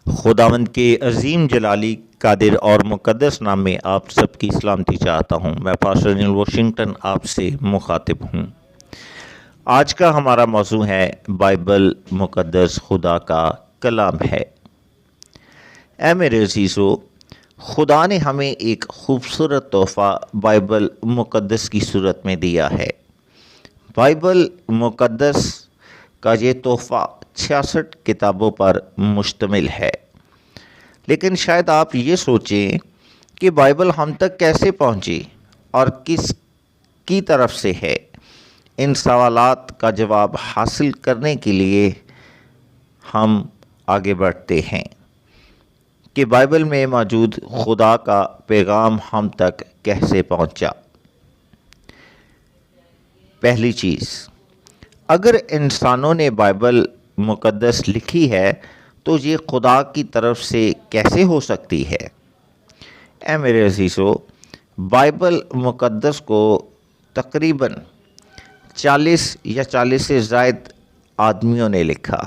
خداوند کے عظیم جلالی قادر اور مقدس نام میں آپ سب کی سلامتی چاہتا ہوں۔ میں پاسٹر نیل واشنگٹن آپ سے مخاطب ہوں۔ آج کا ہمارا موضوع ہے بائبل مقدس خدا کا کلام ہے۔ اے میرے عزیزو، خدا نے ہمیں ایک خوبصورت تحفہ بائبل مقدس کی صورت میں دیا ہے۔ بائبل مقدس کا یہ تحفہ 66 کتابوں پر مشتمل ہے۔ لیکن شاید آپ یہ سوچیں کہ بائبل ہم تک کیسے پہنچی اور کس کی طرف سے ہے۔ ان سوالات کا جواب حاصل کرنے کے لیے ہم آگے بڑھتے ہیں کہ بائبل میں موجود خدا کا پیغام ہم تک کیسے پہنچا۔ پہلی چیز، اگر انسانوں نے بائبل مقدس لکھی ہے تو یہ خدا کی طرف سے کیسے ہو سکتی ہے؟ اے میرے عزیزو، بائبل مقدس کو تقریباً 40 سے زائد آدمیوں نے لکھا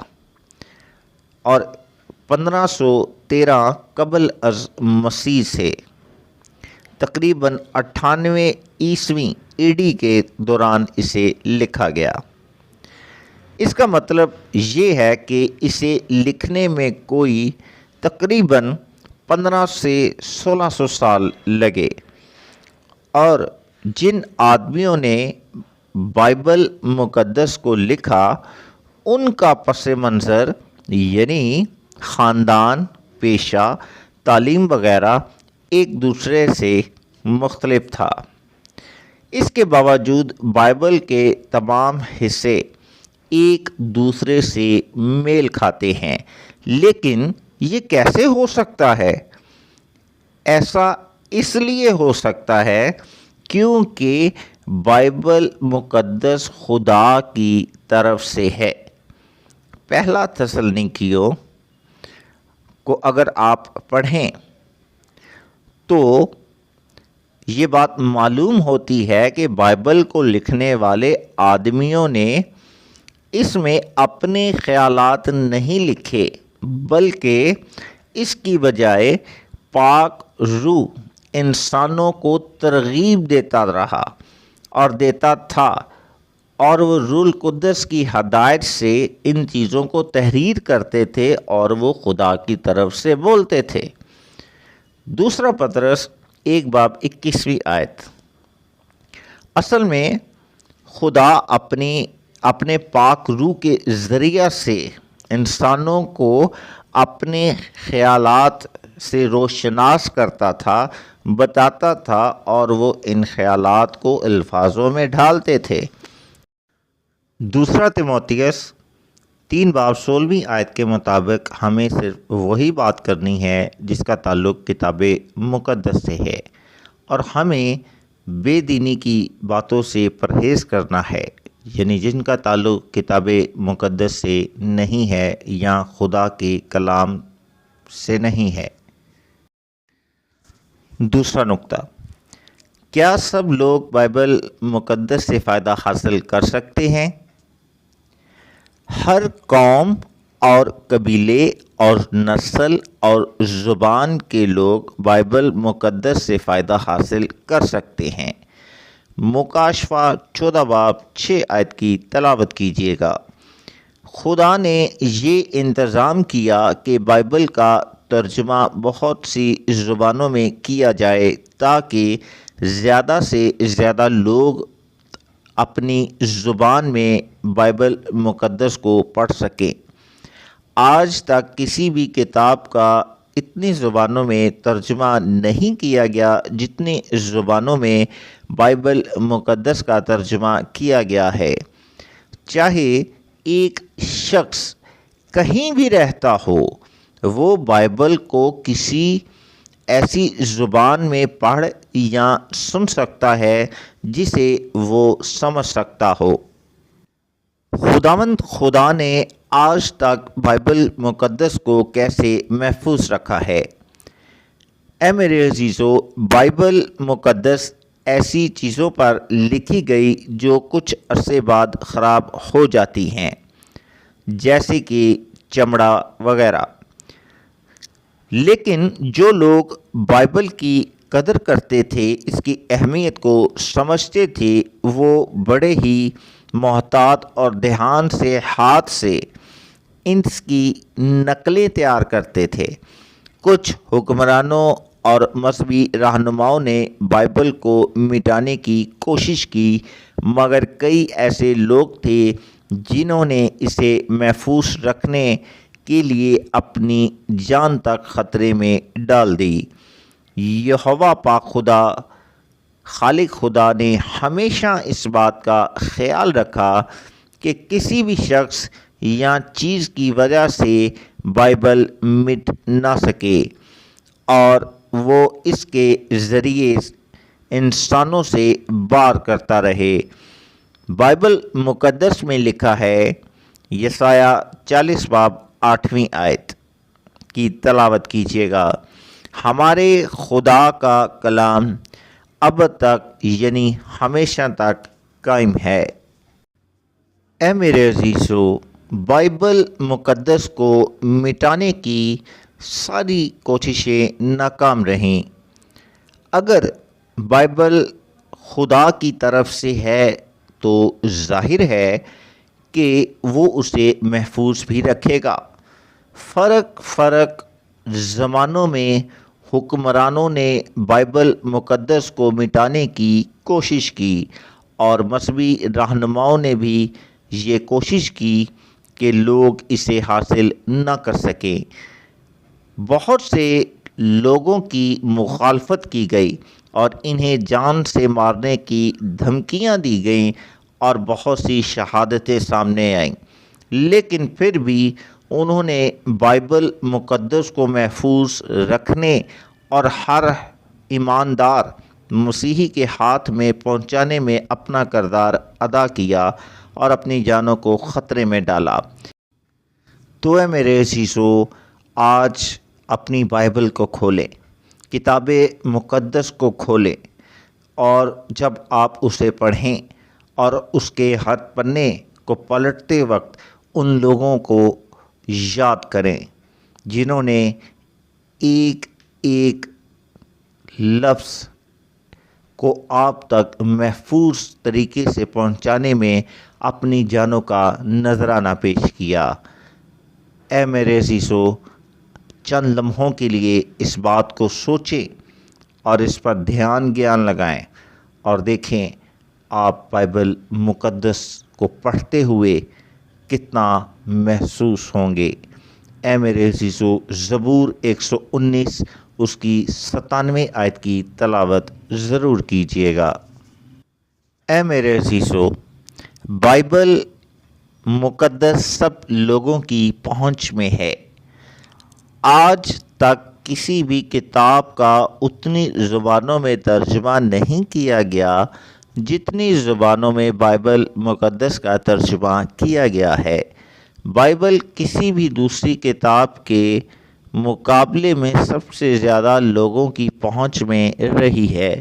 اور 1513 قبل از مسیح سے تقریباً 98 عیسوی AD کے دوران اسے لکھا گیا۔ اس کا مطلب یہ ہے کہ اسے لکھنے میں کوئی تقریباً 15 سے 1600 سال لگے، اور جن آدمیوں نے بائبل مقدس کو لکھا ان کا پس منظر یعنی خاندان، پیشہ، تعلیم وغیرہ ایک دوسرے سے مختلف تھا۔ اس کے باوجود بائبل کے تمام حصے ایک دوسرے سے میل کھاتے ہیں۔ لیکن یہ کیسے ہو سکتا ہے؟ ایسا اس لیے ہو سکتا ہے کیونکہ بائبل مقدس خدا کی طرف سے ہے۔ پہلا تسلنیکیوں کو اگر آپ پڑھیں تو یہ بات معلوم ہوتی ہے کہ بائبل کو لکھنے والے آدمیوں نے اس میں اپنے خیالات نہیں لکھے، بلکہ اس کی بجائے پاک روح انسانوں کو ترغیب دیتا رہا اور دیتا تھا، اور وہ روح القدس کی ہدایت سے ان چیزوں کو تحریر کرتے تھے اور وہ خدا کی طرف سے بولتے تھے۔ دوسرا پطرس 1:21 آیت۔ اصل میں خدا اپنے پاک روح کے ذریعہ سے انسانوں کو اپنے خیالات سے روشناس کرتا تھا، بتاتا تھا، اور وہ ان خیالات کو الفاظوں میں ڈھالتے تھے۔ دوسرا تیموتھیوس 3:16 آیت کے مطابق ہمیں صرف وہی بات کرنی ہے جس کا تعلق کتاب مقدس سے ہے، اور ہمیں بے دینی کی باتوں سے پرہیز کرنا ہے، یعنی جن کا تعلق کتاب مقدس سے نہیں ہے یا خدا کے کلام سے نہیں ہے۔ دوسرا نقطہ، کیا سب لوگ بائبل مقدس سے فائدہ حاصل کر سکتے ہیں؟ ہر قوم اور قبیلے اور نسل اور زبان کے لوگ بائبل مقدس سے فائدہ حاصل کر سکتے ہیں۔ مکاشفہ 14:6 آیت کی تلاوت کیجیے گا۔ خدا نے یہ انتظام کیا کہ بائبل کا ترجمہ بہت سی زبانوں میں کیا جائے تاکہ زیادہ سے زیادہ لوگ اپنی زبان میں بائبل مقدس کو پڑھ سکیں۔ آج تک کسی بھی کتاب کا اتنی زبانوں میں ترجمہ نہیں کیا گیا جتنی زبانوں میں بائبل مقدس کا ترجمہ کیا گیا ہے۔ چاہے ایک شخص کہیں بھی رہتا ہو، وہ بائبل کو کسی ایسی زبان میں پڑھ یا سن سکتا ہے جسے وہ سمجھ سکتا ہو۔ خداوند خدا نے آج تک بائبل مقدس کو کیسے محفوظ رکھا ہے؟ اے میرے عزیزو، بائبل مقدس ایسی چیزوں پر لکھی گئی جو کچھ عرصے بعد خراب ہو جاتی ہیں، جیسے کہ چمڑا وغیرہ۔ لیکن جو لوگ بائبل کی قدر کرتے تھے، اس کی اہمیت کو سمجھتے تھے، وہ بڑے ہی محتاط اور دھیان سے ہاتھ سے اس کی نقلیں تیار کرتے تھے۔ کچھ حکمرانوں اور مذہبی رہنماؤں نے بائبل کو مٹانے کی کوشش کی، مگر کئی ایسے لوگ تھے جنہوں نے اسے محفوظ رکھنے کے لیے اپنی جان تک خطرے میں ڈال دی۔ یہوہ پاک خدا، خالق خدا نے ہمیشہ اس بات کا خیال رکھا کہ کسی بھی شخص یا چیز کی وجہ سے بائبل مٹ نہ سکے، اور وہ اس کے ذریعے انسانوں سے بار کرتا رہے۔ بائبل مقدس میں لکھا ہے، یسایہ 40 باب 8ویں آیت کی تلاوت کیجیے گا، ہمارے خدا کا کلام اب تک یعنی ہمیشہ تک قائم ہے۔ اے میرے عزیزو، بائبل مقدس کو مٹانے کی ساری کوششیں ناکام رہیں۔ اگر بائبل خدا کی طرف سے ہے تو ظاہر ہے کہ وہ اسے محفوظ بھی رکھے گا۔ فرق زمانوں میں حکمرانوں نے بائبل مقدس کو مٹانے کی کوشش کی، اور مذہبی رہنماؤں نے بھی یہ کوشش کی کہ لوگ اسے حاصل نہ کر سکیں۔ بہت سے لوگوں کی مخالفت کی گئی اور انہیں جان سے مارنے کی دھمکیاں دی گئیں، اور بہت سی شہادتیں سامنے آئیں، لیکن پھر بھی انہوں نے بائبل مقدس کو محفوظ رکھنے اور ہر ایماندار مسیحی کے ہاتھ میں پہنچانے میں اپنا کردار ادا کیا اور اپنی جانوں کو خطرے میں ڈالا۔ تو اے میرے عزیزو، آج اپنی بائبل کو کھولیں، کتاب مقدس کو کھولیں، اور جب آپ اسے پڑھیں اور اس کے ہر پنے کو پلٹتے وقت ان لوگوں کو یاد کریں جنہوں نے ایک ایک لفظ کو آپ تک محفوظ طریقے سے پہنچانے میں اپنی جانوں کا نذرانہ پیش کیا۔ اے میرے عزیزو، چند لمحوں کے لیے اس بات کو سوچیں اور اس پر گیان لگائیں، اور دیکھیں آپ بائبل مقدس کو پڑھتے ہوئے کتنا محسوس ہوں گے۔ اے میرے عزیزو، زبور 119 اس کی 97 آیت کی تلاوت ضرور کیجیے گا۔ اے میرے عزیزو، بائبل مقدس سب لوگوں کی پہنچ میں ہے۔ آج تک کسی بھی کتاب کا اتنی زبانوں میں ترجمہ نہیں کیا گیا جتنی زبانوں میں بائبل مقدس کا ترجمہ کیا گیا ہے۔ بائبل کسی بھی دوسری کتاب کے مقابلے میں سب سے زیادہ لوگوں کی پہنچ میں رہی ہے۔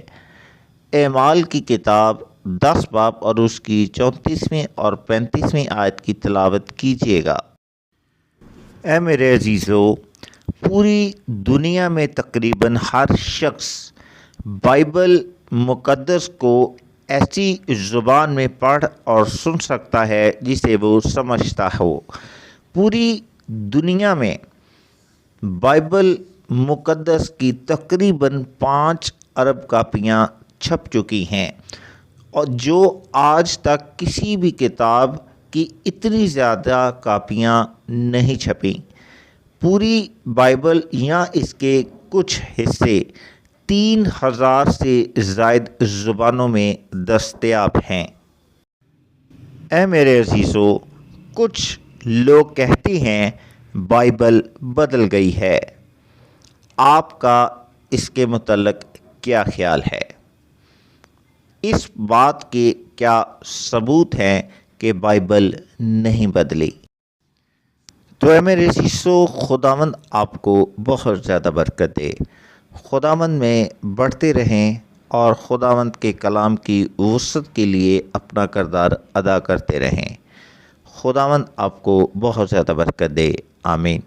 اعمال کی کتاب 10 باب اور اس کی 34ویں اور 35ویں آیت کی تلاوت کیجیے گا۔ اے میرے عزیزو، پوری دنیا میں تقریباً ہر شخص بائبل مقدس کو ایسی زبان میں پڑھ اور سن سکتا ہے جسے وہ سمجھتا ہو۔ پوری دنیا میں بائبل مقدس کی تقریباً 5 ارب کاپیاں چھپ چکی ہیں، اور جو آج تک کسی بھی کتاب کی اتنی زیادہ کاپیاں نہیں چھپیں۔ پوری بائبل یا اس کے کچھ حصے 3000 سے زائد زبانوں میں دستیاب ہیں۔ اے میرے عزیزو، کچھ لوگ کہتے ہیں بائبل بدل گئی ہے۔ آپ کا اس کے متعلق کیا خیال ہے؟ اس بات کے کیا ثبوت ہیں کہ بائبل نہیں بدلی؟ تو اے میرے عزیزو، خداوند آپ کو بہت زیادہ برکت دے۔ خداوند میں بڑھتے رہیں اور خداوند کے کلام کی وسعت کے لیے اپنا کردار ادا کرتے رہیں۔ خداوند آپ کو بہت زیادہ برکت دے۔ آمین۔